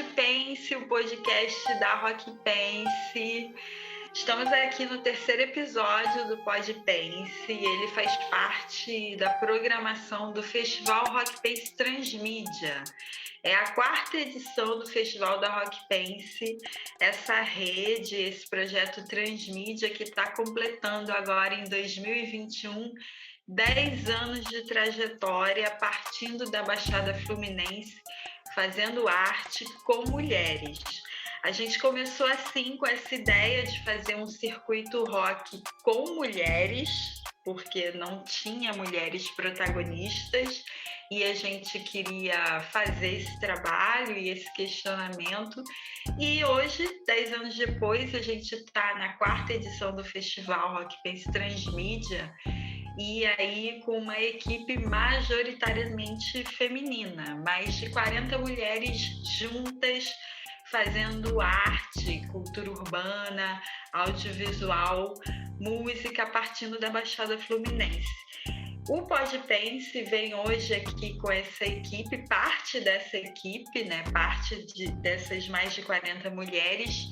Pense, o podcast da Rock Pense. Estamos aqui no terceiro episódio do Pod Pense e ele faz parte da programação do Festival Rock Pense Transmídia. É a quarta edição do Festival da Rock Pense, essa rede, esse projeto Transmídia que está completando agora em 2021 10 anos de trajetória partindo da Baixada Fluminense, fazendo arte com mulheres. A gente começou assim com essa ideia de fazer um circuito rock com mulheres, porque não tinha mulheres protagonistas e a gente queria fazer esse trabalho e esse questionamento. E hoje, 10 anos depois, a gente está na quarta edição do Festival Rock Pense Transmídia, e aí com uma equipe majoritariamente feminina, mais de 40 mulheres juntas fazendo arte, cultura urbana, audiovisual, música partindo da Baixada Fluminense. O Pod Pense vem hoje aqui com essa equipe, parte dessa equipe, né, dessas mais de 40 mulheres,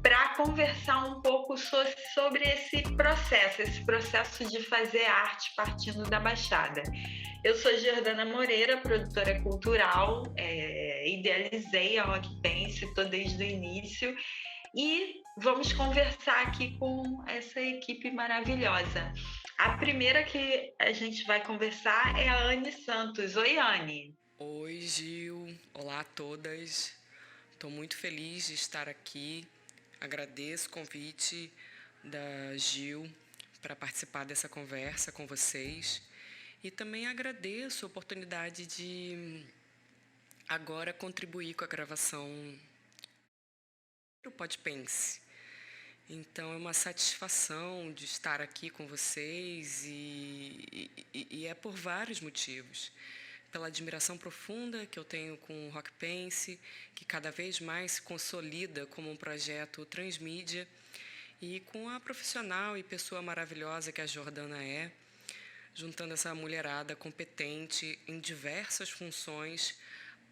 para conversar um pouco sobre esse processo de fazer arte partindo da Baixada. Eu sou Jordana Moreira, produtora cultural, idealizei a Rock Pense, estou desde o início, e vamos conversar aqui com essa equipe maravilhosa. A primeira que a gente vai conversar é a Anne Santos. Oi, Anne. Oi, Gil. Olá a todas. Estou muito feliz de estar aqui. Agradeço o convite da Gil para participar dessa conversa com vocês. E também agradeço a oportunidade de agora contribuir com a gravação do Pod Pense. Então é uma satisfação de estar aqui com vocês e é por vários motivos. Pela admiração profunda que eu tenho com o Rock Pense, que cada vez mais se consolida como um projeto transmídia, e com a profissional e pessoa maravilhosa que a Jordana é, juntando essa mulherada competente em diversas funções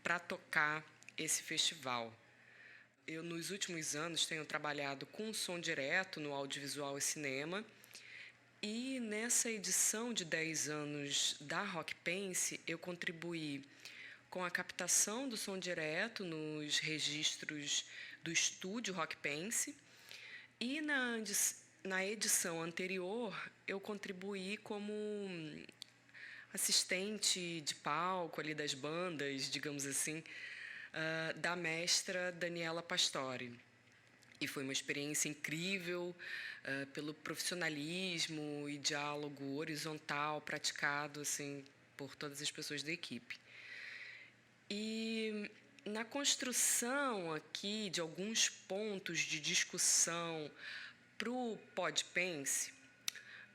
para tocar esse festival. Eu, nos últimos anos, tenho trabalhado com som direto no audiovisual e cinema, e nessa edição de 10 anos da Rock Pense, eu contribuí com a captação do som direto nos registros do estúdio Rock Pense, e na edição anterior eu contribuí como assistente de palco ali das bandas, digamos assim, da mestra Daniela Pastore. E foi uma experiência incrível pelo profissionalismo e diálogo horizontal praticado assim, por todas as pessoas da equipe. E na construção aqui de alguns pontos de discussão para o Pod Pense,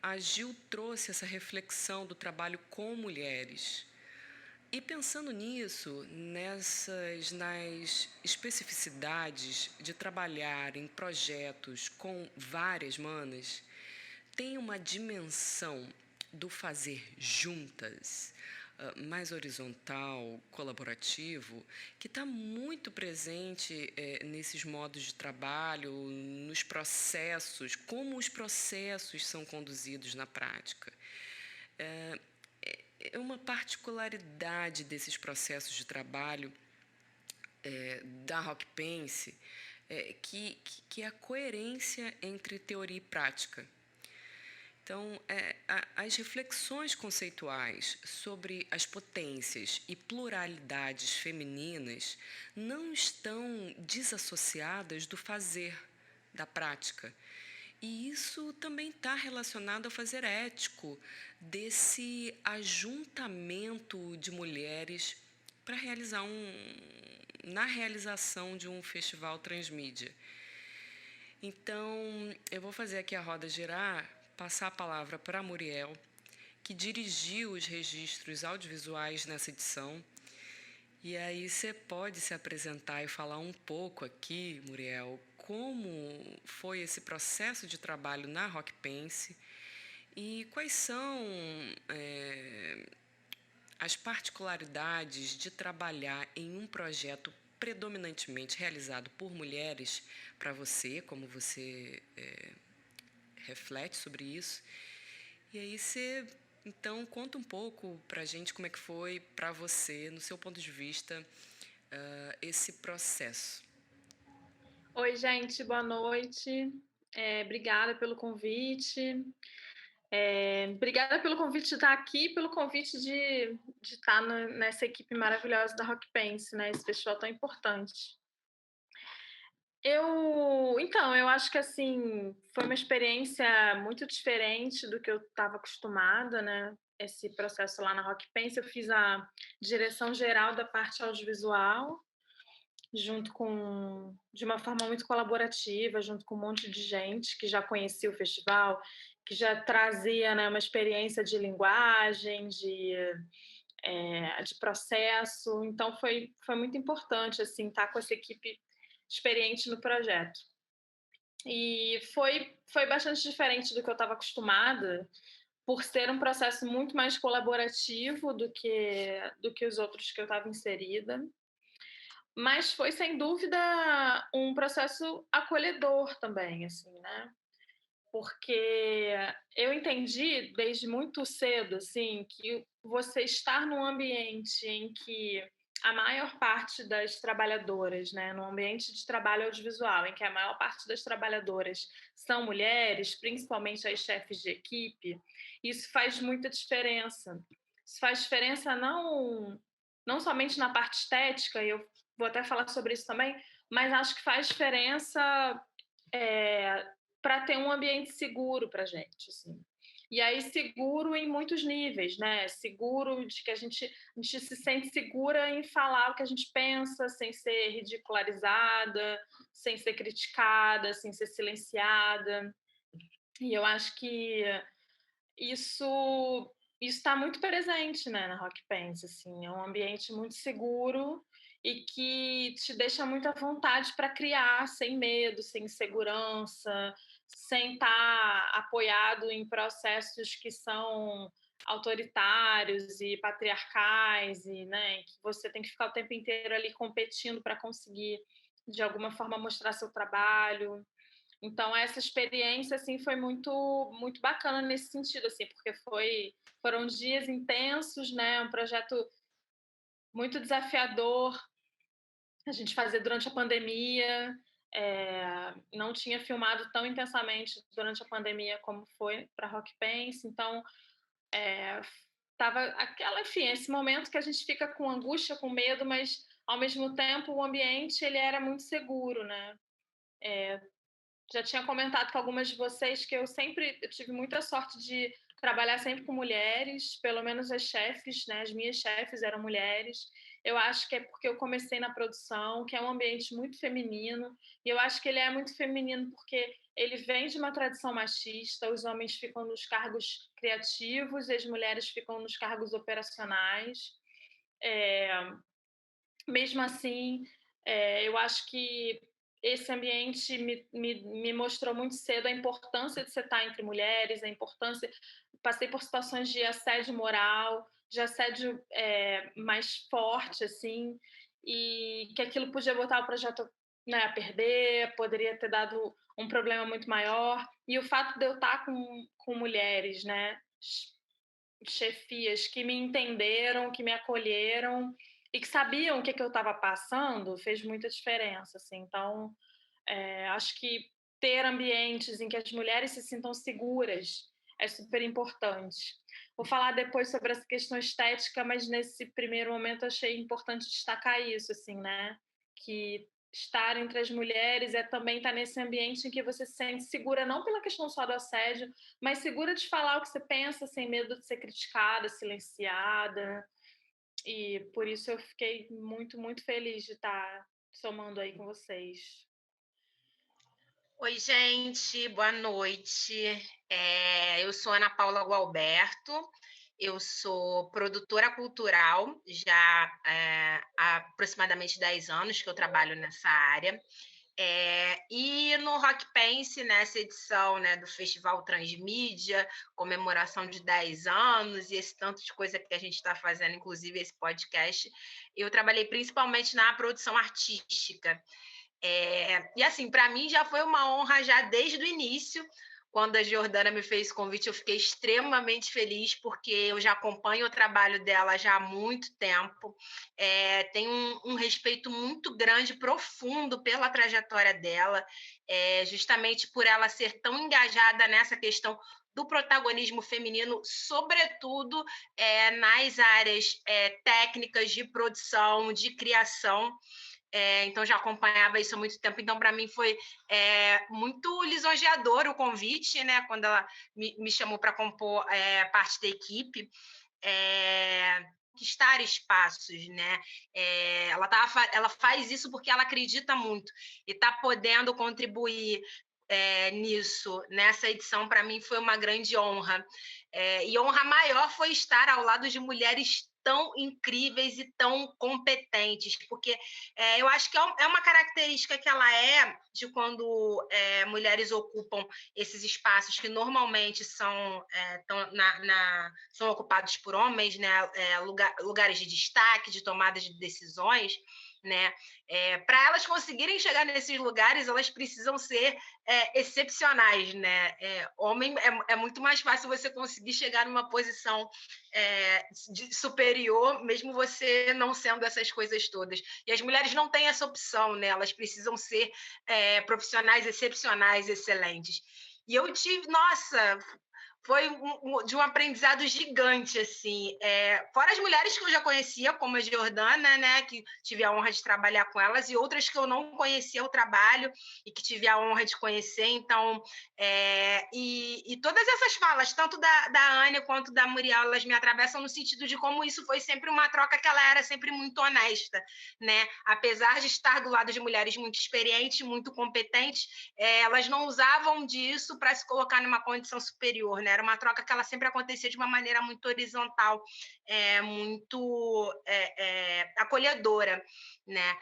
a Gil trouxe essa reflexão do trabalho com mulheres. E pensando nisso, nas especificidades de trabalhar em projetos com várias manas, tem uma dimensão do fazer juntas, mais horizontal, colaborativo, que está muito presente nesses modos de trabalho, nos processos, como os processos são conduzidos na prática. É uma particularidade desses processos de trabalho da Rock Pense que é a coerência entre teoria e prática. Então, as reflexões conceituais sobre as potências e pluralidades femininas não estão desassociadas do fazer, da prática. E isso também está relacionado ao fazer ético, desse ajuntamento de mulheres para na realização de um festival transmídia. Então, eu vou fazer aqui a roda girar, passar a palavra para a Muriel, que dirigiu os registros audiovisuais nessa edição. E aí você pode se apresentar e falar um pouco aqui, Muriel, como foi esse processo de trabalho na Rock Pense e quais são as particularidades de trabalhar em um projeto predominantemente realizado por mulheres para você, como você reflete sobre isso. E aí você, então, conta um pouco para a gente como é que foi para você, no seu ponto de vista, esse processo. Oi, gente, boa noite. Obrigada pelo convite. Obrigada pelo convite de estar aqui, pelo convite de estar nessa equipe maravilhosa da Rock Pense, né? Esse festival tão importante. Eu acho que assim foi uma experiência muito diferente do que eu estava acostumada, né? Esse processo lá na Rock Pense, eu fiz a direção geral da parte audiovisual, de uma forma muito colaborativa, junto com um monte de gente que já conhecia o festival, que já trazia, né, uma experiência de linguagem, de processo. Então foi muito importante assim estar com essa equipe experiente no projeto. E foi bastante diferente do que eu estava acostumada, por ser um processo muito mais colaborativo do que os outros que eu estava inserida. Mas foi, sem dúvida, um processo acolhedor também, assim, né, porque eu entendi desde muito cedo, assim, que você estar num ambiente em que a maior parte das trabalhadoras, né, no ambiente de trabalho audiovisual, em que a maior parte das trabalhadoras são mulheres, principalmente as chefes de equipe, isso faz muita diferença. Isso faz diferença não somente na parte estética, e eu vou até falar sobre isso também, mas acho que faz diferença para ter um ambiente seguro para a gente, assim. E aí seguro em muitos níveis, né? Seguro de que a gente se sente segura em falar o que a gente pensa, sem ser ridicularizada, sem ser criticada, sem ser silenciada. E eu acho que isso está muito presente, né, na Rock Pense, assim, é um ambiente muito seguro e que te deixa muito à vontade para criar, sem medo, sem insegurança, sem estar apoiado em processos que são autoritários e patriarcais e, né, que você tem que ficar o tempo inteiro ali competindo para conseguir de alguma forma mostrar seu trabalho. Então essa experiência, assim, foi muito bacana nesse sentido, assim, porque foram dias intensos, né, um projeto muito desafiador, a gente fazia durante a pandemia, não tinha filmado tão intensamente durante a pandemia como foi para Rock Pense, então, tava aquela, enfim, esse momento que a gente fica com angústia, com medo, mas ao mesmo tempo o ambiente ele era muito seguro, né. Já tinha comentado com algumas de vocês que eu tive muita sorte de trabalhar sempre com mulheres, pelo menos as chefes, né, as minhas chefes eram mulheres. Eu acho que é porque eu comecei na produção, que é um ambiente muito feminino, e eu acho que ele é muito feminino porque ele vem de uma tradição machista, os homens ficam nos cargos criativos e as mulheres ficam nos cargos operacionais. É, Mesmo assim, eu acho que esse ambiente me mostrou muito cedo a importância de você estar entre mulheres, a importância. Passei por situações de assédio moral, de assédio mais forte, assim, e que aquilo podia botar o projeto, né, a perder, poderia ter dado um problema muito maior. E o fato de eu estar com mulheres, né, chefias que me entenderam, que me acolheram e que sabiam o que eu estava passando, fez muita diferença, assim. Então, acho que ter ambientes em que as mulheres se sintam seguras é super importante. Vou falar depois sobre essa questão estética, mas nesse primeiro momento achei importante destacar isso, assim, né? Que estar entre as mulheres é também estar nesse ambiente em que você se sente segura, não pela questão só do assédio, mas segura de falar o que você pensa, sem medo de ser criticada, silenciada. E por isso eu fiquei muito feliz de estar somando aí com vocês. Oi, gente, boa noite. Eu sou Ana Paula Gualberto, eu sou produtora cultural já há aproximadamente 10 anos que eu trabalho nessa área. E no Rock Pense, nessa edição, né, do Festival Transmídia, comemoração de 10 anos e esse tanto de coisa que a gente está fazendo, inclusive esse podcast, eu trabalhei principalmente na produção artística. E assim, para mim já foi uma honra já desde o início. Quando a Jordana me fez o convite, eu fiquei extremamente feliz, porque eu já acompanho o trabalho dela já há muito tempo. Tenho um respeito muito grande, profundo pela trajetória dela, justamente por ela ser tão engajada nessa questão do protagonismo feminino, sobretudo nas áreas técnicas de produção, de criação. Então, já acompanhava isso há muito tempo. Então, para mim, foi muito lisonjeador o convite, né? Quando ela me chamou para compor parte da equipe. Conquistar espaços, né? Ela faz isso porque ela acredita muito. E está podendo contribuir nisso, nessa edição, para mim, foi uma grande honra. E honra maior foi estar ao lado de mulheres tão incríveis e tão competentes, porque eu acho que é uma característica que ela de quando mulheres ocupam esses espaços que normalmente são ocupados por homens, né? Lugares de destaque, de tomada de decisões, né? Para elas conseguirem chegar nesses lugares, elas precisam ser excepcionais, né? Homem é muito mais fácil você conseguir chegar numa posição superior, mesmo você não sendo essas coisas todas. E as mulheres não têm essa opção, né? Elas precisam ser profissionais excepcionais, excelentes. E eu tive, nossa, foi de um aprendizado gigante, assim. Fora as mulheres que eu já conhecia, como a Jordana, né, que tive a honra de trabalhar com elas, e outras que eu não conhecia o trabalho e que tive a honra de conhecer. Então, e todas essas falas, tanto da Ania quanto da Muriel, elas me atravessam no sentido de como isso foi sempre uma troca que ela era sempre muito honesta, né? Apesar de estar do lado de mulheres muito experientes, muito competentes, elas não usavam disso para se colocar numa condição superior, né? Era uma troca que ela sempre acontecia de uma maneira muito horizontal, muito acolhedora, né?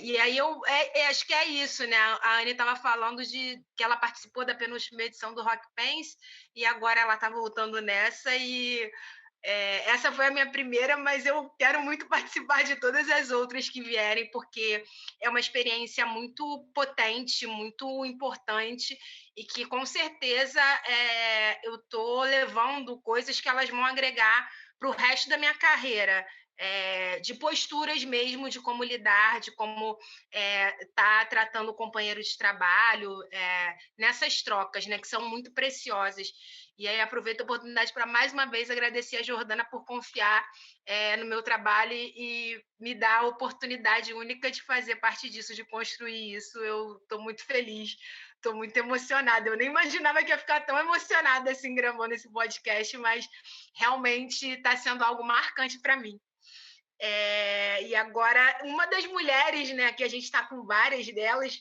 E aí eu acho que é isso, né? A Anne estava falando de que ela participou da penúltima edição do Rock Pense e agora ela está voltando nessa e essa foi a minha primeira, mas eu quero muito participar de todas as outras que vierem, porque é uma experiência muito potente, muito importante, e que com certeza eu estou levando coisas que elas vão agregar para o resto da minha carreira. De posturas mesmo, de como lidar, de como tá tratando o companheiro de trabalho, nessas trocas, né, que são muito preciosas. E aí aproveito a oportunidade para, mais uma vez, agradecer a Jordana por confiar no meu trabalho e me dar a oportunidade única de fazer parte disso, de construir isso. Eu estou muito feliz, estou muito emocionada. Eu nem imaginava que ia ficar tão emocionada assim, gravando esse podcast, mas realmente está sendo algo marcante para mim. E agora, uma das mulheres, né, que a gente está com várias delas,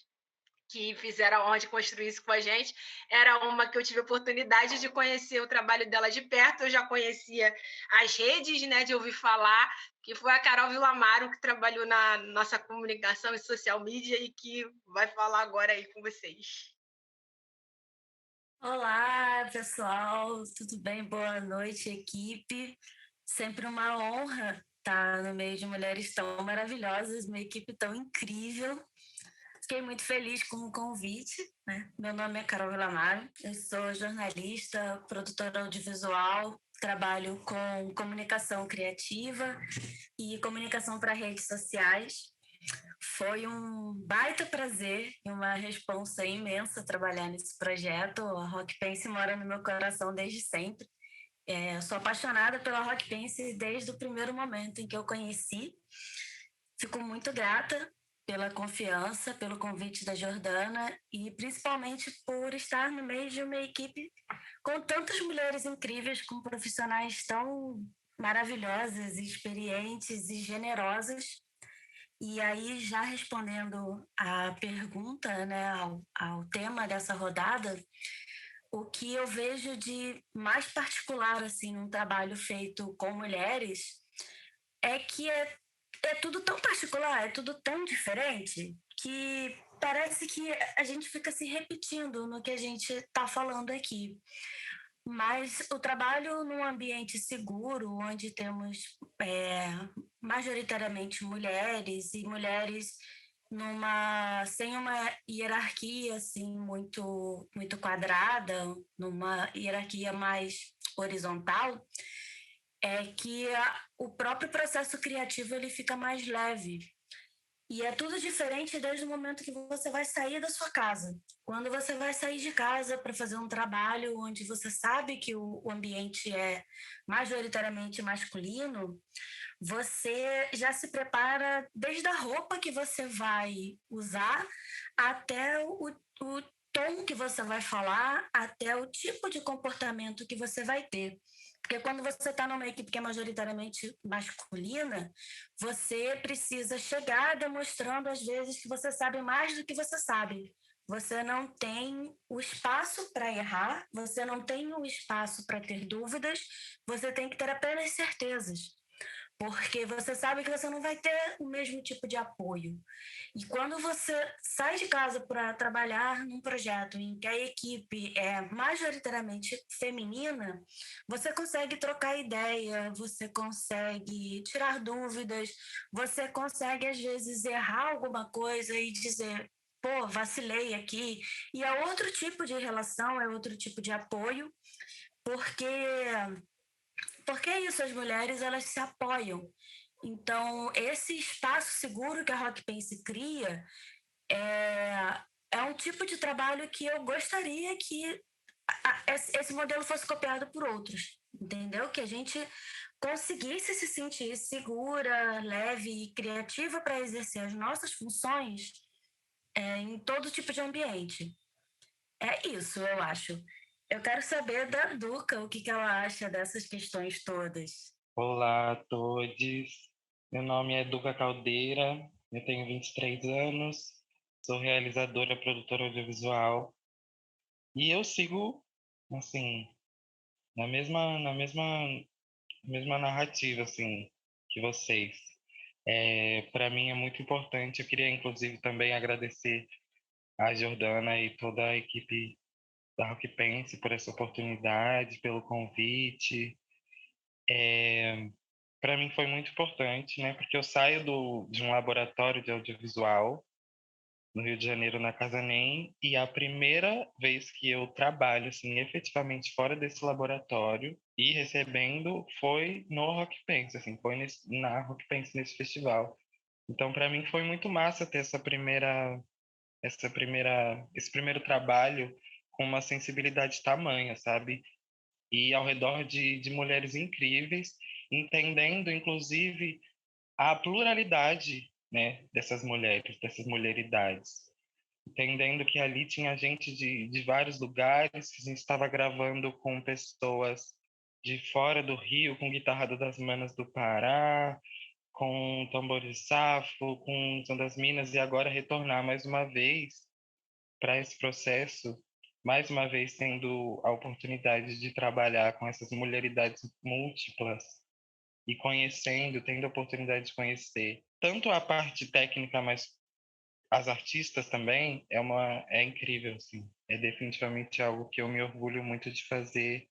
que fizeram a honra de construir isso com a gente, era uma que eu tive a oportunidade de conhecer o trabalho dela de perto. Eu já conhecia as redes, né, de ouvir falar, que foi a Carol Villamaro, que trabalhou na nossa comunicação e social media e que vai falar agora aí com vocês. Olá, pessoal, tudo bem? Boa noite, equipe. Sempre uma honra estar no meio de mulheres tão maravilhosas, uma equipe tão incrível. Fiquei muito feliz com o convite, né? Meu nome é Carol Villamaro, eu sou jornalista, produtora audiovisual, trabalho com comunicação criativa e comunicação para redes sociais. Foi um baita prazer e uma responsa imensa trabalhar nesse projeto. A Rock Pense mora no meu coração desde sempre. Eu sou apaixonada pela Rock Pense desde o primeiro momento em que eu conheci. Fico muito grata pela confiança, pelo convite da Jordana e principalmente por estar no meio de uma equipe com tantas mulheres incríveis, com profissionais tão maravilhosas, experientes e generosas. E aí, já respondendo à pergunta, né, ao tema dessa rodada, o que eu vejo de mais particular assim num trabalho feito com mulheres é que é tudo tão particular, é tudo tão diferente, que parece que a gente fica se repetindo no que a gente está falando aqui. Mas o trabalho num ambiente seguro, onde temos majoritariamente mulheres e mulheres sem uma hierarquia assim muito quadrada, numa hierarquia mais horizontal, é que o próprio processo criativo ele fica mais leve. E é tudo diferente desde o momento que você vai sair da sua casa. Quando você vai sair de casa para fazer um trabalho onde você sabe que o ambiente é majoritariamente masculino, você já se prepara desde a roupa que você vai usar até o tom que você vai falar, até o tipo de comportamento que você vai ter. Porque quando você está numa equipe que é majoritariamente masculina, você precisa chegar demonstrando, às vezes, que você sabe mais do que você sabe. Você não tem o espaço para errar, você não tem o espaço para ter dúvidas, você tem que ter apenas certezas. Porque você sabe que você não vai ter o mesmo tipo de apoio. E quando você sai de casa para trabalhar num projeto em que a equipe é majoritariamente feminina, você consegue trocar ideia, você consegue tirar dúvidas, você consegue, às vezes, errar alguma coisa e dizer, pô, vacilei aqui. E é outro tipo de relação, é outro tipo de apoio, porque é isso, as mulheres elas se apoiam. Então, esse espaço seguro que a Rock Pense cria é um tipo de trabalho que eu gostaria que esse modelo fosse copiado por outros, entendeu? Que a gente conseguisse se sentir segura, leve e criativa para exercer as nossas funções em todo tipo de ambiente. É isso, eu acho. Eu quero saber da Duca o que ela acha dessas questões todas. Olá a todos, meu nome é Duca Caldeira, eu tenho 23 anos, sou realizadora, produtora audiovisual e eu sigo, assim, na mesma narrativa, assim, que vocês. Para mim é muito importante, eu queria inclusive também agradecer a Jordana e toda a equipe da Rock Pense por essa oportunidade, pelo convite. Para mim foi muito importante, né? Porque eu saio de um laboratório de audiovisual no Rio de Janeiro, na Casa NEM, e a primeira vez que eu trabalho, assim, efetivamente fora desse laboratório e recebendo foi no Rock Pense, assim, foi na Rock Pense nesse festival. Então, para mim foi muito massa ter esse primeiro trabalho com uma sensibilidade tamanha, sabe? E ao redor de mulheres incríveis, entendendo, inclusive, a pluralidade, né, dessas mulheres, dessas mulheridades. Entendendo que ali tinha gente de vários lugares, que a gente estava gravando com pessoas de fora do Rio, com guitarra das Manas do Pará, com tambor de safo, com Som das Minas, e agora retornar mais uma vez para esse processo, mais uma vez tendo a oportunidade de trabalhar com essas mulheridades múltiplas e conhecendo, tendo a oportunidade de conhecer tanto a parte técnica, mas as artistas também, é incrível, assim. É definitivamente algo que eu me orgulho muito de fazer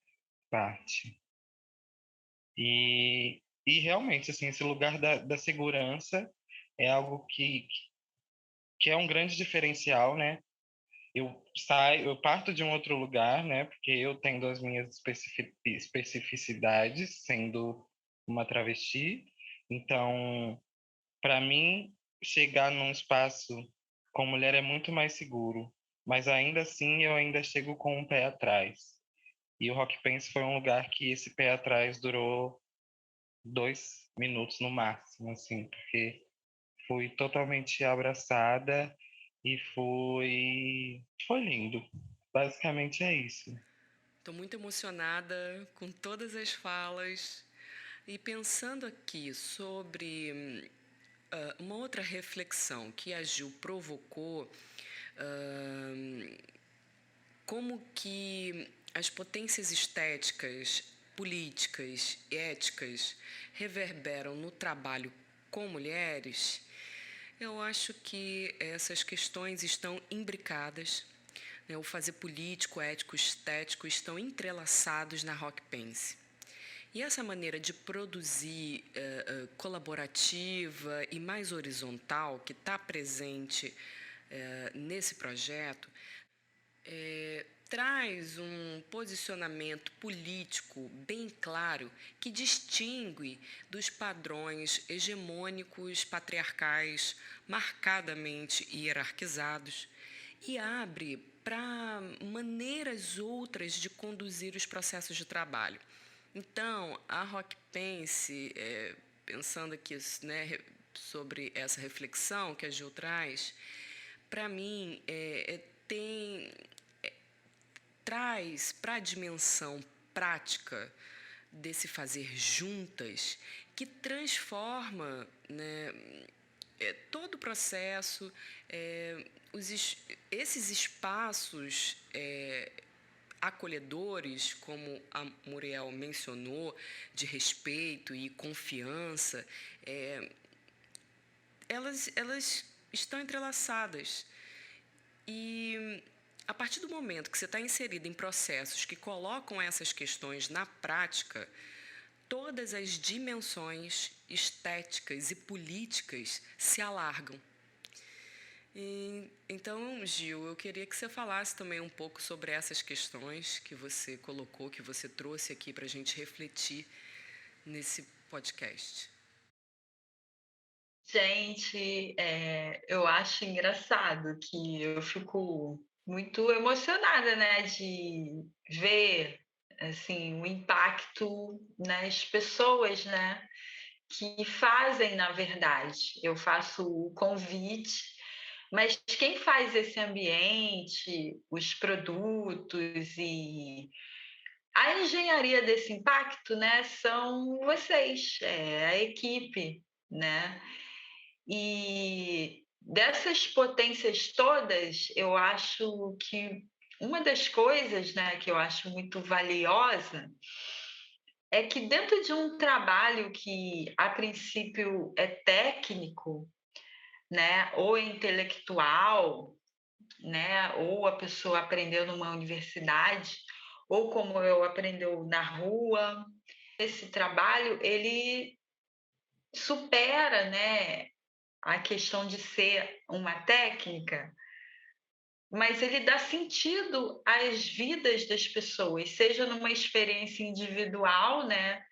parte. E realmente, assim, esse lugar da segurança é algo que é um grande diferencial, né? Eu parto de um outro lugar, né? Porque eu tenho as minhas especificidades, sendo uma travesti. Então, para mim, chegar num espaço com mulher é muito mais seguro, mas ainda assim eu ainda chego com um pé atrás. E o Rock Pense foi um lugar que esse pé atrás durou 2 minutos no máximo, assim, porque fui totalmente abraçada e foi lindo. Basicamente é isso. Estou muito emocionada com todas as falas e pensando aqui sobre uma outra reflexão que a Gil provocou, como que as potências estéticas, políticas e éticas reverberam no trabalho com mulheres. Eu acho que essas questões estão imbricadas, né? O fazer político, ético, estético estão entrelaçados na Rock Pense. E essa maneira de produzir colaborativa e mais horizontal que está presente nesse projeto traz um posicionamento político bem claro que distingue dos padrões hegemônicos, patriarcais, marcadamente hierarquizados e abre para maneiras outras de conduzir os processos de trabalho. Então, a Rock Pense, pensando aqui, né, sobre essa reflexão que a Gil traz, para mim, traz para a dimensão prática desse fazer juntas que transforma, né, todo o processo, esses espaços acolhedores, como a Muriel mencionou, de respeito e confiança, elas estão entrelaçadas. E a partir do momento que você está inserido em processos que colocam essas questões na prática, todas as dimensões estéticas e políticas se alargam. Então, Gil, eu queria que você falasse também um pouco sobre essas questões que você colocou, que você trouxe aqui para a gente refletir nesse podcast. Gente, eu acho engraçado que eu fico muito emocionada, né, de ver assim o impacto nas pessoas, né, que fazem, na verdade. Eu faço o convite, mas quem faz esse ambiente, os produtos e a engenharia desse impacto, né, são vocês, a equipe, né? E dessas potências todas, eu acho que uma das coisas, né, que eu acho muito valiosa é que dentro de um trabalho que a princípio é técnico, né, ou intelectual, né, ou a pessoa aprendeu numa universidade, ou como eu aprendeu na rua, esse trabalho ele supera, né, a questão de ser uma técnica, mas ele dá sentido às vidas das pessoas, seja numa experiência individual, né?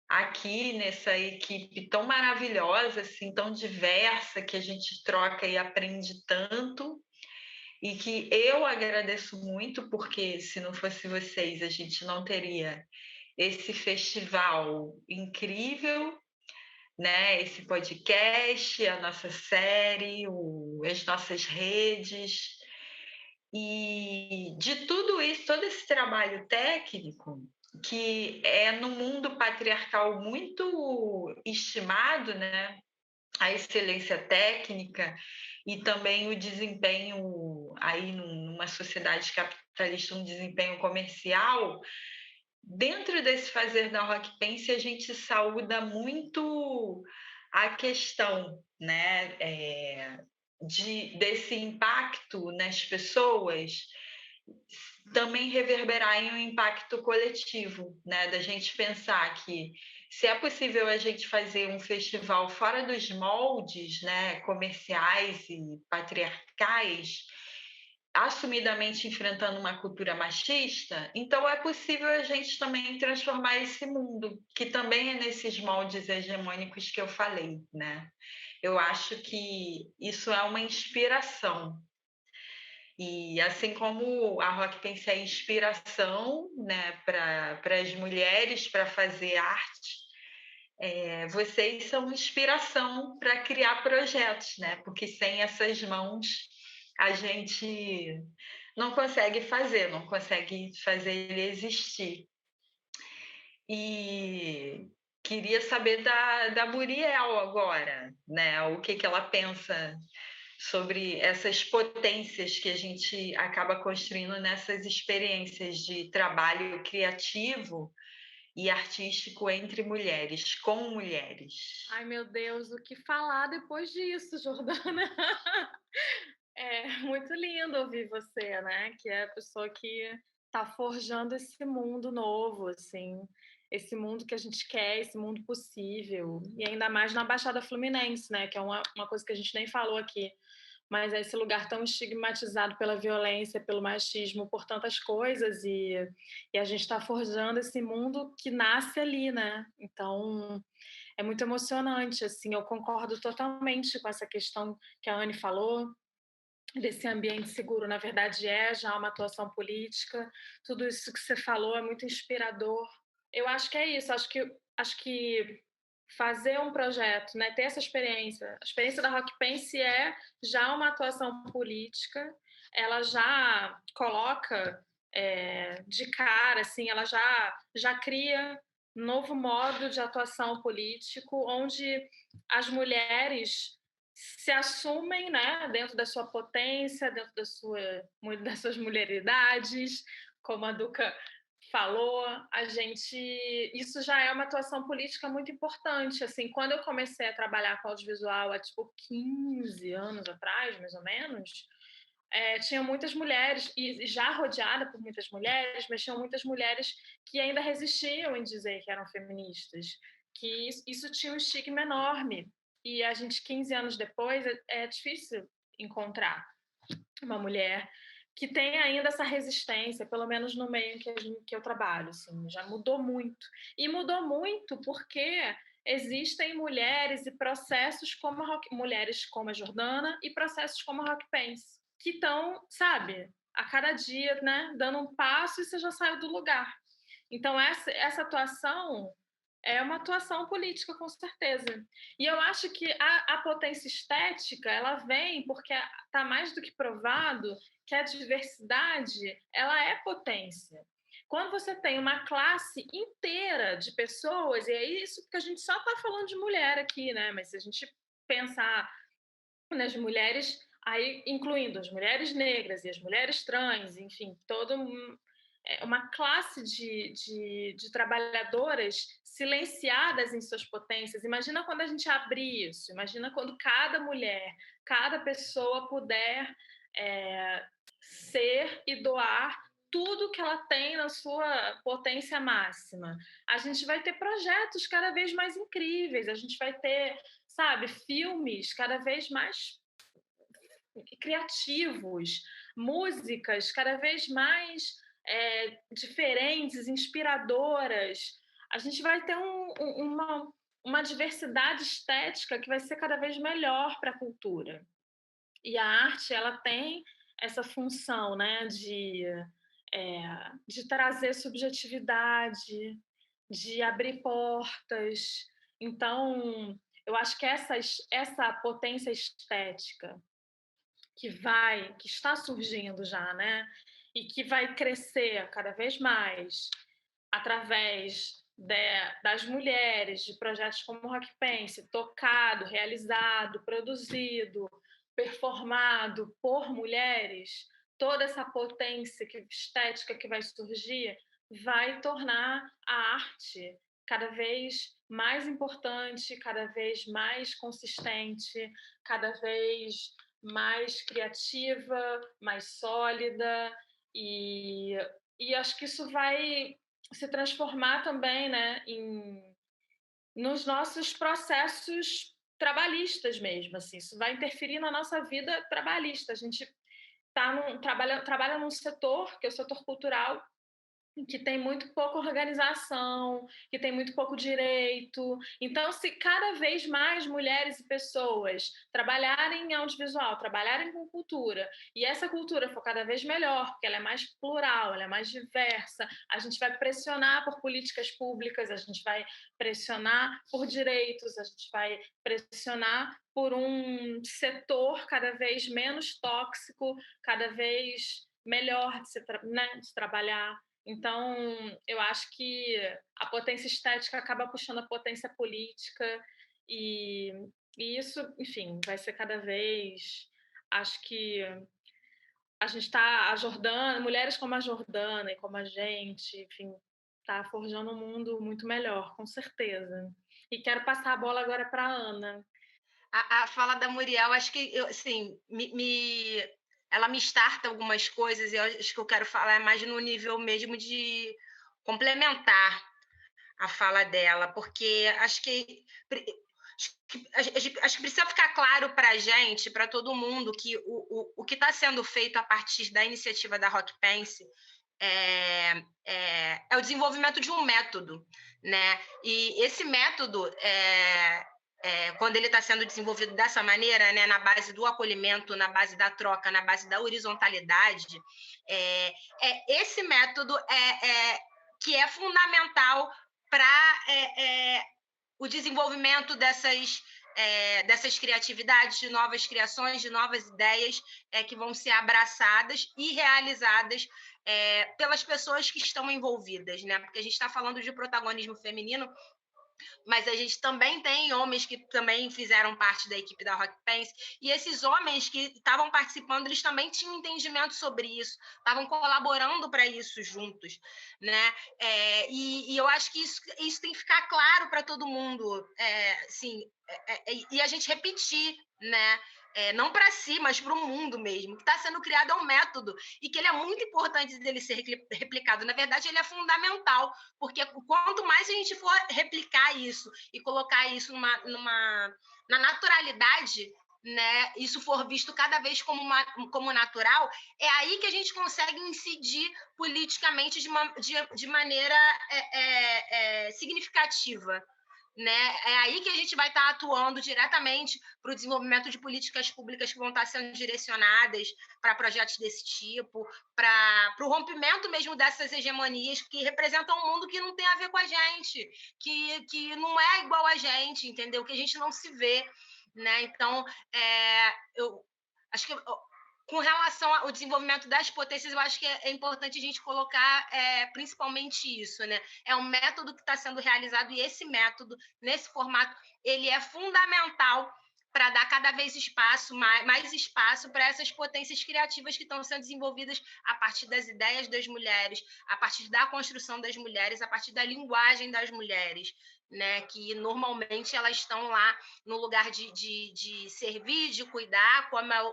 Aqui nessa equipe tão maravilhosa, assim, tão diversa, que a gente troca e aprende tanto, e que eu agradeço muito, porque se não fosse vocês, a gente não teria esse festival incrível, né? Esse podcast, a nossa série, as nossas redes. E de tudo isso, todo esse trabalho técnico, que é no mundo patriarcal muito estimado, né? A excelência técnica e também o desempenho aí numa sociedade capitalista, um desempenho comercial. Dentro desse fazer da Rock Pense, a gente saúda muito a questão, né, desse impacto nas pessoas também reverberar em um impacto coletivo, né, da gente pensar que se é possível a gente fazer um festival fora dos moldes, né, comerciais e patriarcais, assumidamente enfrentando uma cultura machista, então é possível a gente também transformar esse mundo, que também é nesses moldes hegemônicos que eu falei, né? Eu acho que isso é uma inspiração. E assim como a Rock Pense é inspiração, né, para as mulheres para fazer arte, vocês são inspiração para criar projetos, né? Porque sem essas mãos a gente não consegue fazer ele existir. E queria saber da Muriel agora, né? O que ela pensa sobre essas potências que a gente acaba construindo nessas experiências de trabalho criativo e artístico entre mulheres, com mulheres. Ai, meu Deus, o que falar depois disso, Jordana? É muito lindo ouvir você, né? Que é a pessoa que está forjando esse mundo novo, assim, esse mundo que a gente quer, esse mundo possível. E ainda mais na Baixada Fluminense, né? Que é uma coisa que a gente nem falou aqui. Mas é esse lugar tão estigmatizado pela violência, pelo machismo, por tantas coisas, e a gente está forjando esse mundo que nasce ali, né? Então, é muito emocionante, assim, eu concordo totalmente com essa questão que a Anne falou, desse ambiente seguro, na verdade é já uma atuação política, tudo isso que você falou é muito inspirador. Eu acho que é isso, acho que fazer um projeto, né, ter essa experiência, a experiência da Rock Pense é já uma atuação política, ela já coloca de cara, assim, ela já cria um novo modo de atuação político, onde as mulheres se assumem, né, dentro da sua potência, dentro das suas mulheridades, como a Duca falou, isso já é uma atuação política muito importante. Assim, quando eu comecei a trabalhar com audiovisual há tipo 15 anos atrás, mais ou menos, tinha muitas mulheres, e já rodeada por muitas mulheres, mas tinham muitas mulheres que ainda resistiam em dizer que eram feministas, que isso tinha um estigma enorme. E a gente, 15 anos depois, é difícil encontrar uma mulher que tem ainda essa resistência, pelo menos no meio que eu trabalho, assim, já mudou muito. E mudou muito porque existem mulheres e processos como mulheres como a Jordana e processos como a Rock Pence, que estão, sabe, a cada dia, né, dando um passo e você já saiu do lugar. Então, essa atuação é uma atuação política, com certeza. E eu acho que a potência estética, ela vem porque está mais do que provado que a diversidade, ela é potência. Quando você tem uma classe inteira de pessoas, e é isso porque a gente só está falando de mulher aqui, né? Mas se a gente pensar nas mulheres, aí incluindo as mulheres negras e as mulheres trans, enfim, uma classe de trabalhadoras silenciadas em suas potências. Imagina quando a gente abrir isso, imagina quando cada mulher, cada pessoa puder ser e doar tudo que ela tem na sua potência máxima. A gente vai ter projetos cada vez mais incríveis, a gente vai ter, sabe, filmes cada vez mais criativos, músicas cada vez mais diferentes, inspiradoras. A gente vai ter uma diversidade estética que vai ser cada vez melhor para a cultura. E a arte, ela tem essa função, né, de trazer subjetividade, de abrir portas. Então, eu acho que essa potência estética que está surgindo já, né? E que vai crescer cada vez mais através das mulheres, de projetos como o Rock Pense, tocado, realizado, produzido, performado por mulheres, toda essa potência estética que vai surgir vai tornar a arte cada vez mais importante, cada vez mais consistente, cada vez mais criativa, mais sólida, e acho que isso vai se transformar também, né, nos nossos processos trabalhistas mesmo, assim, isso vai interferir na nossa vida trabalhista. A gente trabalha num setor, que é o setor cultural, que tem muito pouca organização, que tem muito pouco direito. Então, se cada vez mais mulheres e pessoas trabalharem em audiovisual, trabalharem com cultura, e essa cultura for cada vez melhor, porque ela é mais plural, ela é mais diversa, a gente vai pressionar por políticas públicas, a gente vai pressionar por direitos, a gente vai pressionar por um setor cada vez menos tóxico, cada vez melhor de se trabalhar. Então, eu acho que a potência estética acaba puxando a potência política, e, e isso, enfim, vai ser cada vez. Acho que a gente está, a Jordana, mulheres como a Jordana e como a gente, enfim, tá forjando um mundo muito melhor, com certeza. E quero passar a bola agora para a Ana. A fala da Muriel, acho que assim, ela me starta algumas coisas, e eu acho que eu quero falar mais no nível mesmo de complementar a fala dela, porque acho que precisa ficar claro para a gente, para todo mundo, que o que está sendo feito a partir da iniciativa da Rock Pense é o desenvolvimento de um método, né? E esse método quando ele está sendo desenvolvido dessa maneira, né, na base do acolhimento, na base da troca, na base da horizontalidade, esse método que é fundamental para o desenvolvimento dessas criatividades, de novas criações, de novas ideias que vão ser abraçadas e realizadas pelas pessoas que estão envolvidas, né? Porque a gente está falando de protagonismo feminino, mas a gente também tem homens que também fizeram parte da equipe da Rock Pense, e esses homens que estavam participando, eles também tinham entendimento sobre isso, estavam colaborando para isso juntos, né? E eu acho que isso tem que ficar claro para todo mundo, e a gente repetir, né? Não para si, mas para o mundo mesmo, que está sendo criado é um método e que ele é muito importante dele ser replicado. Na verdade, ele é fundamental, porque quanto mais a gente for replicar isso e colocar isso na naturalidade, né, isso for visto cada vez como natural, é aí que a gente consegue incidir politicamente de maneira significativa. Né? É aí que a gente vai estar atuando diretamente para o desenvolvimento de políticas públicas que vão estar sendo direcionadas para projetos desse tipo, para o rompimento mesmo dessas hegemonias que representam um mundo que não tem a ver com a gente, que não é igual a gente, entendeu? Que a gente não se vê. Né? Então, eu acho que com relação ao desenvolvimento das potências, eu acho que é importante a gente colocar principalmente isso, né? É um método que está sendo realizado, e esse método, nesse formato, ele é fundamental para dar cada vez mais espaço para essas potências criativas que estão sendo desenvolvidas a partir das ideias das mulheres, a partir da construção das mulheres, a partir da linguagem das mulheres, né? Que normalmente elas estão lá no lugar de servir, de cuidar, como é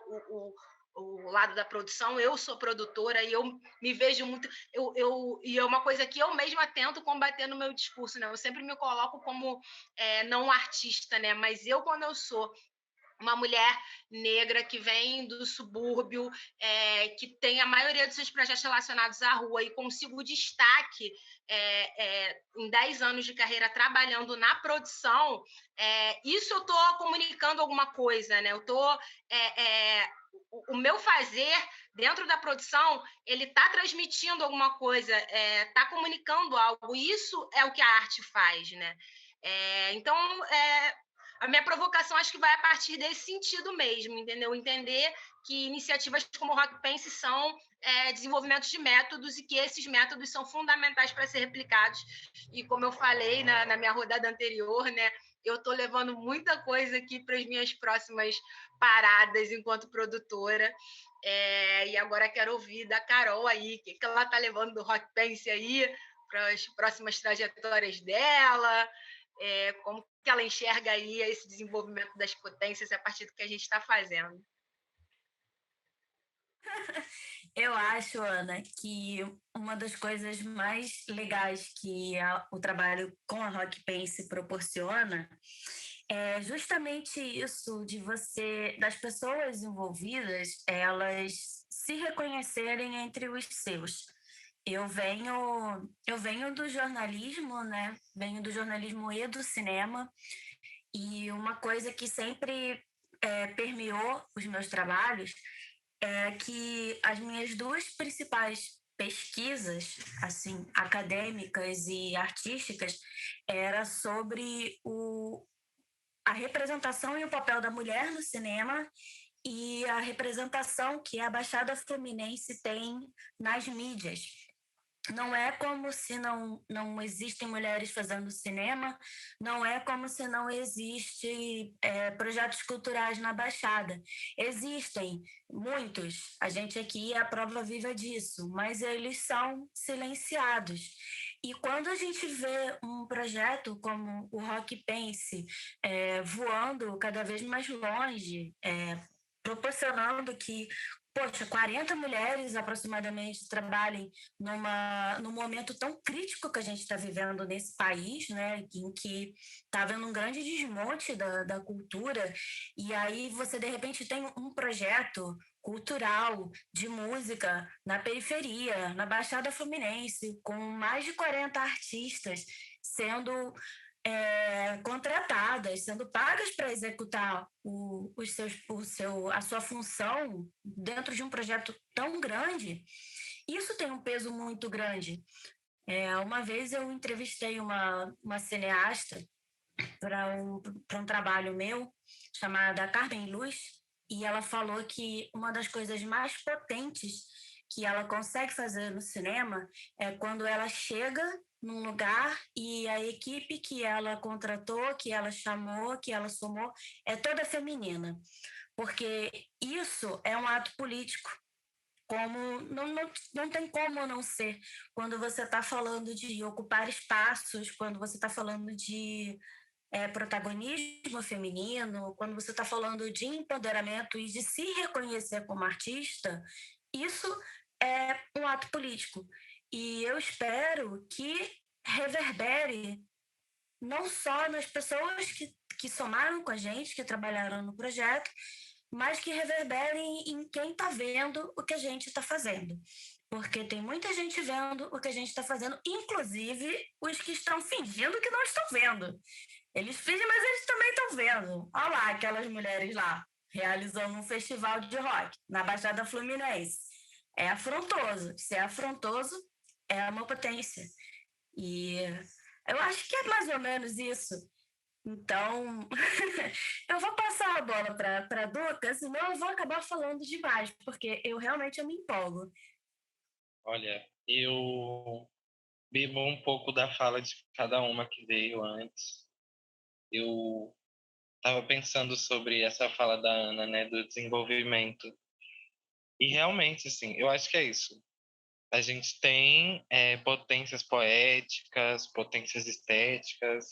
o lado da produção. Eu sou produtora e eu me vejo muito, e é uma coisa que eu mesma tento combater no meu discurso, né? Eu sempre me coloco como não artista, né? Mas quando eu sou uma mulher negra que vem do subúrbio, que tem a maioria dos seus projetos relacionados à rua, e consigo destaque em 10 anos de carreira trabalhando na produção, isso eu estou comunicando alguma coisa, né? O meu fazer dentro da produção, ele está transmitindo alguma coisa, está comunicando algo. Isso é o que a arte faz, né? Então, a minha provocação acho que vai a partir desse sentido mesmo, entendeu? Entender que iniciativas como o Rock Pense são desenvolvimentos de métodos, e que esses métodos são fundamentais para ser replicados. E como eu falei na minha rodada anterior, né, eu estou levando muita coisa aqui para as minhas próximas paradas enquanto produtora. E agora quero ouvir da Carol aí, o que ela está levando do Rock Pense aí para as próximas trajetórias dela, como que ela enxerga aí esse desenvolvimento das potências a partir do que a gente está fazendo. Eu acho, Ana, que uma das coisas mais legais que o trabalho com a Rock Pense proporciona é justamente isso das pessoas envolvidas, elas se reconhecerem entre os seus. Eu venho do jornalismo, né? Venho do jornalismo e do cinema, e uma coisa que sempre permeou os meus trabalhos é que as minhas duas principais pesquisas, assim, acadêmicas e artísticas, era sobre a representação e o papel da mulher no cinema, e a representação que a Baixada Fluminense tem nas mídias. Não é como se não existem mulheres fazendo cinema, não é como se não existem projetos culturais na Baixada. Existem muitos, a gente aqui é a prova viva disso, mas eles são silenciados. E quando a gente vê um projeto como o Rock Pense voando cada vez mais longe, proporcionando que, poxa, 40 mulheres aproximadamente trabalhem num momento tão crítico que a gente está vivendo nesse país, né, em que está havendo um grande desmonte da cultura, e aí você, de repente, tem um projeto cultural de música na periferia, na Baixada Fluminense, com mais de 40 artistas sendo contratadas, sendo pagas para executar a sua função dentro de um projeto tão grande. Isso tem um peso muito grande. Uma vez eu entrevistei uma cineasta para um trabalho meu, chamada Carmen Luz, e ela falou que uma das coisas mais potentes que ela consegue fazer no cinema é quando ela chega num lugar e a equipe que ela contratou, que ela chamou, que ela somou, é toda feminina. Porque isso é um ato político. Como não tem como não ser. Quando você está falando de ocupar espaços, quando você está falando de protagonismo feminino, quando você está falando de empoderamento e de se reconhecer como artista, isso é um ato político. E eu espero que reverbere não só nas pessoas que somaram com a gente, que trabalharam no projeto, mas que reverberem em quem está vendo o que a gente está fazendo. Porque tem muita gente vendo o que a gente está fazendo, inclusive os que estão fingindo que não estão vendo. Eles fingem, mas eles também estão vendo. Olha lá, aquelas mulheres lá, realizando um festival de rock na Baixada Fluminense. É afrontoso. Se é afrontoso, é uma potência. E eu acho que é mais ou menos isso. Então, eu vou passar a bola para a Duca, senão eu vou acabar falando demais, porque eu me empolgo. Olha, eu bebo um pouco da fala de cada uma que veio antes. Eu estava pensando sobre essa fala da Ana, né, do desenvolvimento. E realmente, assim, eu acho que é isso. A gente tem potências poéticas, potências estéticas,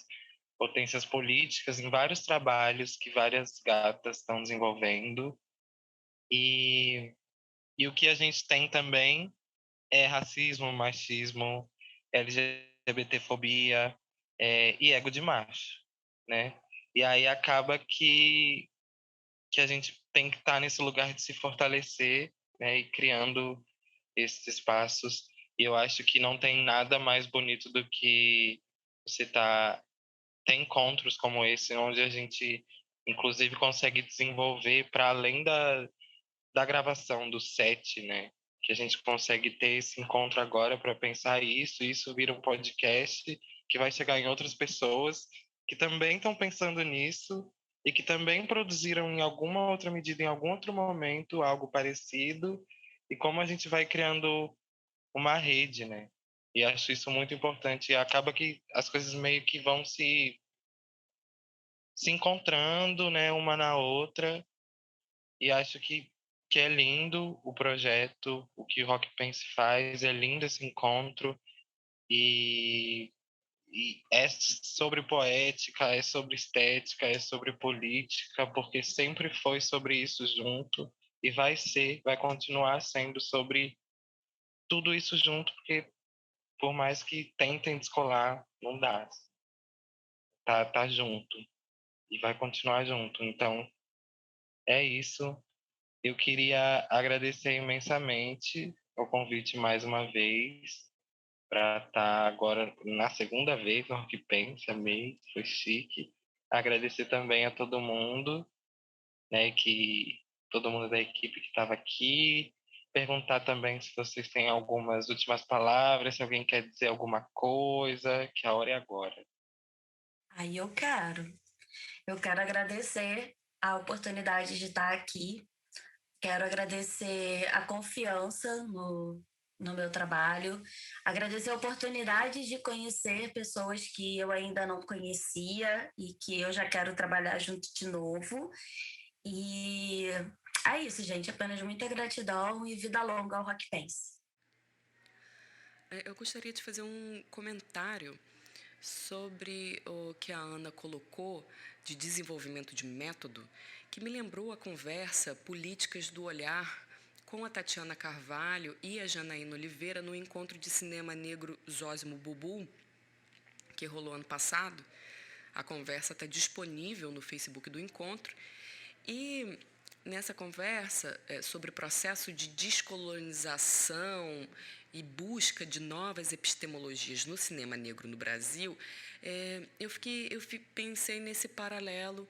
potências políticas em vários trabalhos que várias gatas estão desenvolvendo. E o que a gente tem também é racismo, machismo, LGBTfobia e ego de macho, né? E aí acaba que a gente tem que estar nesse lugar de se fortalecer, né? E criando esses espaços. E eu acho que não tem nada mais bonito do que você ter encontros como esse, onde a gente, inclusive, consegue desenvolver para além da gravação do set, né? Que a gente consegue ter esse encontro agora para pensar isso vira um podcast que vai chegar em outras pessoas que também estão pensando nisso e que também produziram em alguma outra medida, em algum outro momento, algo parecido, e como a gente vai criando uma rede, né? E acho isso muito importante. E acaba que as coisas meio que vão se encontrando, né, uma na outra. E acho que é lindo o projeto, o que o Rock Pense faz, é lindo esse encontro. E, e é sobre poética, é sobre estética, é sobre política, porque sempre foi sobre isso junto. E vai continuar sendo sobre tudo isso junto, porque por mais que tentem descolar, não dá. Tá junto e vai continuar junto. Então, é isso. Eu queria agradecer imensamente o convite mais uma vez para estar agora na segunda vez no Rock Pense, amei, foi chique. Agradecer também a todo mundo, né, que todo mundo da equipe que estava aqui. Perguntar também se vocês têm algumas últimas palavras, se alguém quer dizer alguma coisa, que a hora é agora. Aí eu quero. Eu quero agradecer a oportunidade de estar aqui. Quero agradecer a confiança no meu trabalho. Agradecer a oportunidade de conhecer pessoas que eu ainda não conhecia e que eu já quero trabalhar junto de novo. E é isso, gente. Apenas muita gratidão e vida longa ao Rock Pense. Eu gostaria de fazer um comentário sobre o que a Ana colocou de desenvolvimento de método, que me lembrou a conversa Políticas do Olhar com a Tatiana Carvalho e a Janaína Oliveira no encontro de cinema negro Zósimo Bubu, que rolou ano passado. A conversa está disponível no Facebook do encontro. E nessa conversa sobre o processo de descolonização e busca de novas epistemologias no cinema negro no Brasil, pensei nesse paralelo.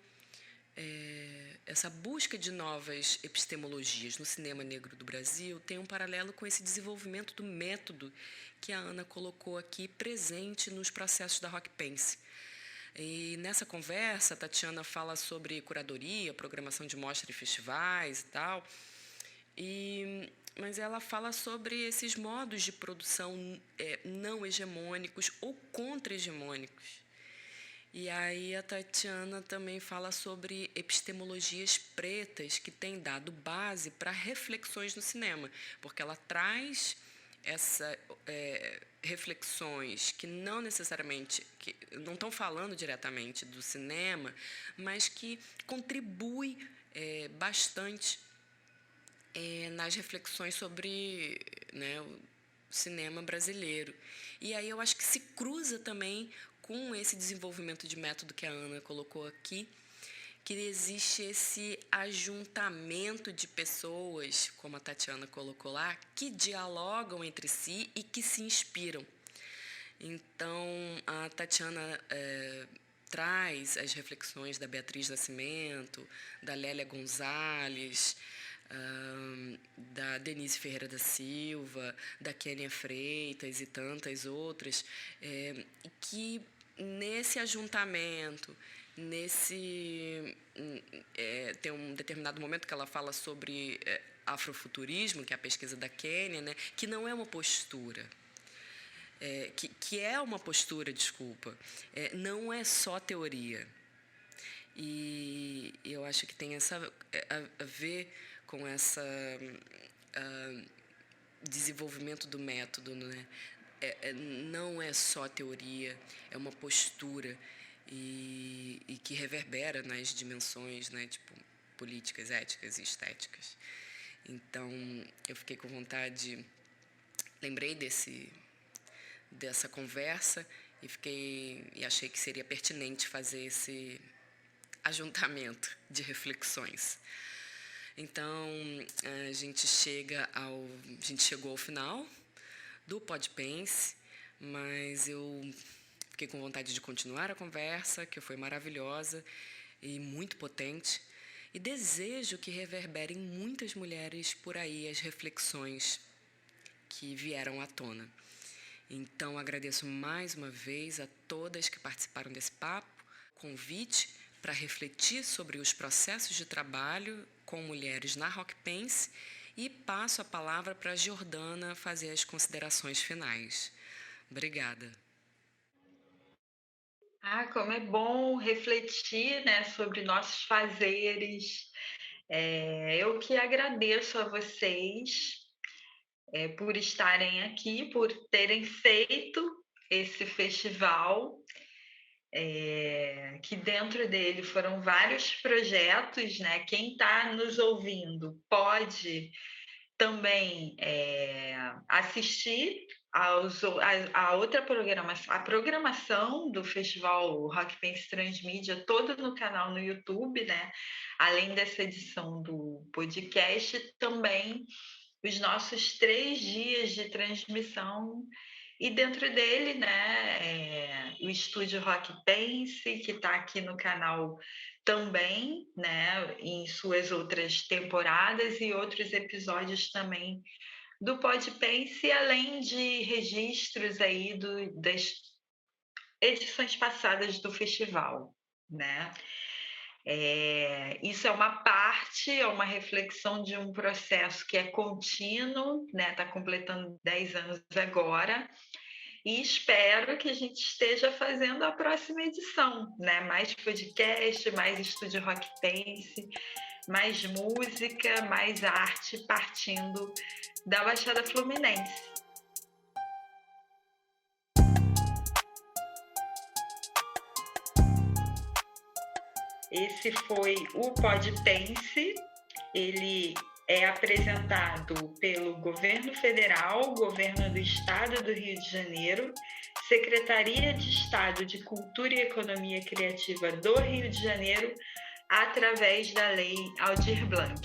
Essa busca de novas epistemologias no cinema negro do Brasil tem um paralelo com esse desenvolvimento do método que a Ana colocou aqui presente nos processos da Rock Pense. E nessa conversa, a Tatiana fala sobre curadoria, programação de mostras e festivais e tal, mas ela fala sobre esses modos de produção não hegemônicos ou contra-hegemônicos. E aí a Tatiana também fala sobre epistemologias pretas que têm dado base para reflexões no cinema, porque ela traz essas reflexões que não necessariamente, que não estão falando diretamente do cinema, mas que contribui bastante nas reflexões sobre, né, o cinema brasileiro. E aí eu acho que se cruza também com esse desenvolvimento de método que a Ana colocou aqui, que existe esse ajuntamento de pessoas, como a Tatiana colocou lá, que dialogam entre si e que se inspiram. Então, a Tatiana traz as reflexões da Beatriz Nascimento, da Lélia Gonzalez, da Denise Ferreira da Silva, da Kênia Freitas e tantas outras, que nesse ajuntamento, tem um determinado momento que ela fala sobre afrofuturismo, que é a pesquisa da Kênia, né, que não é uma postura, que é uma postura, não é só teoria. E eu acho que tem a ver com esse desenvolvimento do método, né? Não é só teoria, é uma postura e que reverbera nas dimensões, né, tipo, políticas, éticas e estéticas. Então, eu fiquei com vontade, lembrei dessa conversa e achei que seria pertinente fazer esse ajuntamento de reflexões. Então, a gente chegou ao final do Pod Pense, mas eu fiquei com vontade de continuar a conversa, que foi maravilhosa e muito potente, e desejo que reverberem muitas mulheres por aí as reflexões que vieram à tona. Então, agradeço mais uma vez a todas que participaram desse papo, convite para refletir sobre os processos de trabalho com mulheres na Rock Pense, e passo a palavra para a Jordana fazer as considerações finais. Obrigada. Como é bom refletir, né, sobre nossos fazeres. Eu que agradeço a vocês por estarem aqui, por terem feito esse festival, que dentro dele foram vários projetos, né? Quem está nos ouvindo pode também assistir a outra programação, a programação do Festival Rock Pense Transmídia, todo no canal no YouTube, né? Além dessa edição do podcast, também os nossos 3 dias de transmissão, e dentro dele, né, o Estúdio Rock Pense, que está aqui no canal também, né, em suas outras temporadas, e outros episódios também do Pod Pense, além de registros aí das edições passadas do festival, né? Isso é uma parte, é uma reflexão de um processo que é contínuo, né? Está completando 10 anos agora, e espero que a gente esteja fazendo a próxima edição, né? Mais podcast, mais Estúdio Rock Pense, mais música, mais arte partindo da Baixada Fluminense. Esse foi o Podpense. Ele é apresentado pelo Governo Federal, Governo do Estado do Rio de Janeiro, Secretaria de Estado de Cultura e Economia Criativa do Rio de Janeiro, através da Lei Aldir Blanc.